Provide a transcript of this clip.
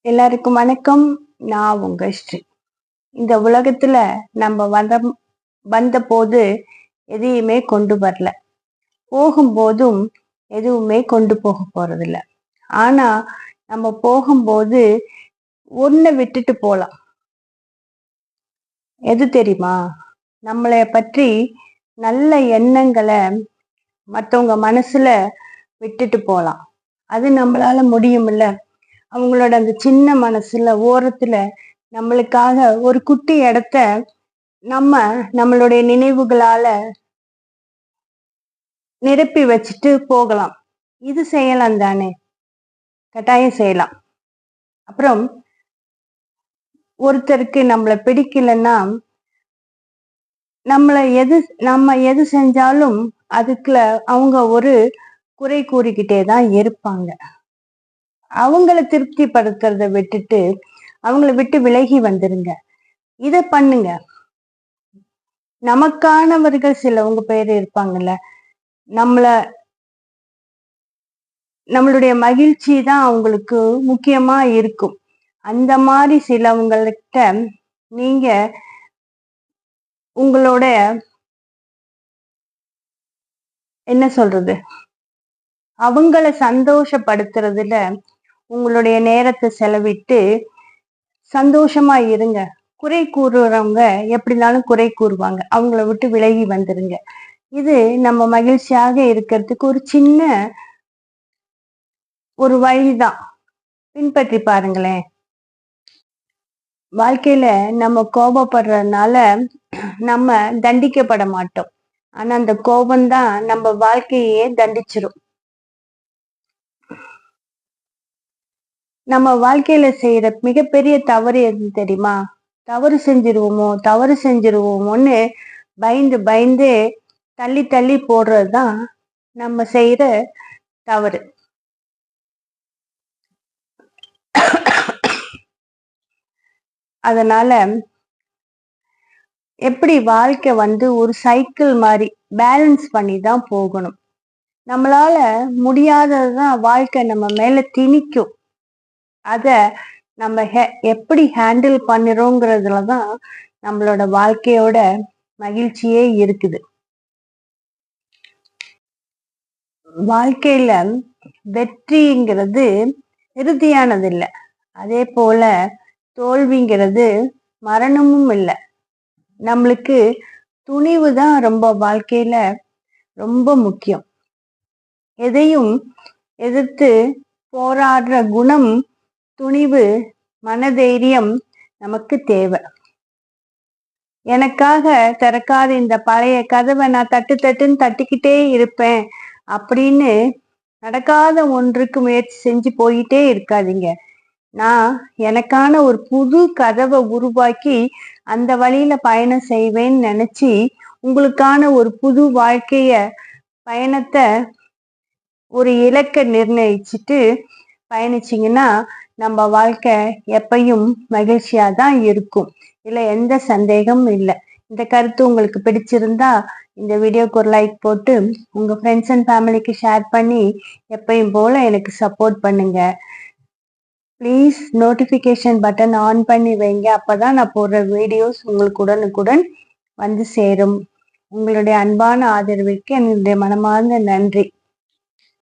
எல்லாருக்கும் வணக்கம். நான் உங்க ஸ்ரீ. இந்த உலகத்துல நம்ம வந்த போது எதையுமே கொண்டு வரல, போகும்போதும் எதுவுமே கொண்டு போக போறதில்ல. ஆனா நம்ம போகும்போது ஒன்ன விட்டுட்டு போலாம். எது தெரியுமா? நம்மளைய பற்றி நல்ல எண்ணங்களை மற்றவங்க மனசுல விட்டுட்டு போலாம். அது நம்மளால முடியும்ல. அவங்களோட அந்த சின்ன மனசுல ஓரத்துல நம்மளுக்காக ஒரு குட்டி இடத்த நம்மளுடைய நினைவுகளால நிரப்பி வச்சுட்டு போகலாம். இது செய்யலாம் தானே? கட்டாயம் செய்யலாம். அப்புறம் ஒருத்தருக்கு நம்மளை பிடிக்கலன்னா நம்ம எது செஞ்சாலும் அதுக்குள்ள அவங்க ஒரு குறை கூறிக்கிட்டே தான் இருப்பாங்க. அவங்கள திருப்திப்படுத்துறத விட்டுட்டு அவங்கள விட்டு விலகி வந்துருங்க. இத பண்ணுங்க. நமக்கானவர்கள் சிலவங்க பேர் இருப்பாங்கல்ல, நம்மளுடைய மகிழ்ச்சி தான் அவங்களுக்கு முக்கியமா இருக்கும். அந்த மாதிரி சிலவங்கள்கிட்ட நீங்க உங்களோட என்ன சொல்றது, அவங்கள சந்தோஷப்படுத்துறதுல உங்களுடைய நேரத்தை செலவிட்டு சந்தோஷமா இருங்க. குறை கூறுறவங்க எப்படினாலும் குறை கூறுவாங்க. அவங்கள விட்டு விலகி வந்துருங்க. இது நம்ம மகிழ்ச்சியாக இருக்கிறதுக்கு ஒரு சின்ன ஒரு வழிதான். பின்பற்றி பாருங்களேன். வாழ்க்கையில நம்ம கோபப்படுறதுனால நம்ம தண்டிக்கப்பட மாட்டோம். ஆனா அந்த கோபம்தான் நம்ம வாழ்க்கையே தண்டிச்சிரும். நம்ம வாழ்க்கையில செய்யற மிகப்பெரிய தவறு எது தெரியுமா? தவறு செஞ்சிருவோமோன்னு பயந்து பயந்து தள்ளி தள்ளி போடுறதுதான் நம்ம செய்யற தவறு. அதனால எப்படி வாழ்க்கை ஒரு சைக்கிள் மாதிரி பேலன்ஸ் பண்ணி தான் போகணும். நம்மளால முடியாததுதான் வாழ்க்கை நம்ம மேல திணிக்கும். அத நம்ம எப்படி ஹேண்டில் பண்ணிரோங்கிறதுலதான் நம்மளோட வாழ்க்கையோட மகிழ்ச்சியே இருக்குது. வாழ்க்கையில வெற்றிங்கிறது இறுதியானது இல்லை, அதே போல தோல்விங்கிறது மரணமும் இல்லை. நம்மளுக்கு துணிவு தான் ரொம்ப வாழ்க்கையில ரொம்ப முக்கியம். எதையும் எதிர்த்து போராடுற குணம், துணிவு, மனதைரியம் நமக்கு தேவை. எனக்காக திறக்காத இந்த பழைய கதவை நான் தட்டுன்னு தட்டிக்கிட்டே இருப்பேன் அப்படின்னு நடக்காத ஒன்றுக்கு முயற்சி செஞ்சு போயிட்டே இருக்காதீங்க. நான் எனக்கான ஒரு புது கதவை உருவாக்கி அந்த வழியில பயணம் செய்வேன்னு நினைச்சு உங்களுக்கான ஒரு புது பயணத்தை ஒரு இலக்கை நிர்ணயிச்சுட்டு பயணிச்சிங்கன்னா நம்ம வாழ்க்கை எப்பயும் மகிழ்ச்சியா தான் இருக்கும். இதுல எந்த சந்தேகமும் இல்லை. இந்த கருத்து உங்களுக்கு பிடிச்சிருந்தா இந்த வீடியோக்கு ஒரு லைக் போட்டு உங்க ஃப்ரெண்ட்ஸ் அண்ட் ஃபேமிலிக்கு ஷேர் பண்ணி எப்பயும் போல எனக்கு சப்போர்ட் பண்ணுங்க. ப்ளீஸ் நோட்டிஃபிகேஷன் பட்டன் ஆன் பண்ணி வைங்க. அப்பதான் நான் போடுற வீடியோஸ் உங்களுக்கு உடனுக்குடன் வந்து சேரும். உங்களுடைய அன்பான ஆதரவிற்கு என்னுடைய மனமார்ந்த நன்றி.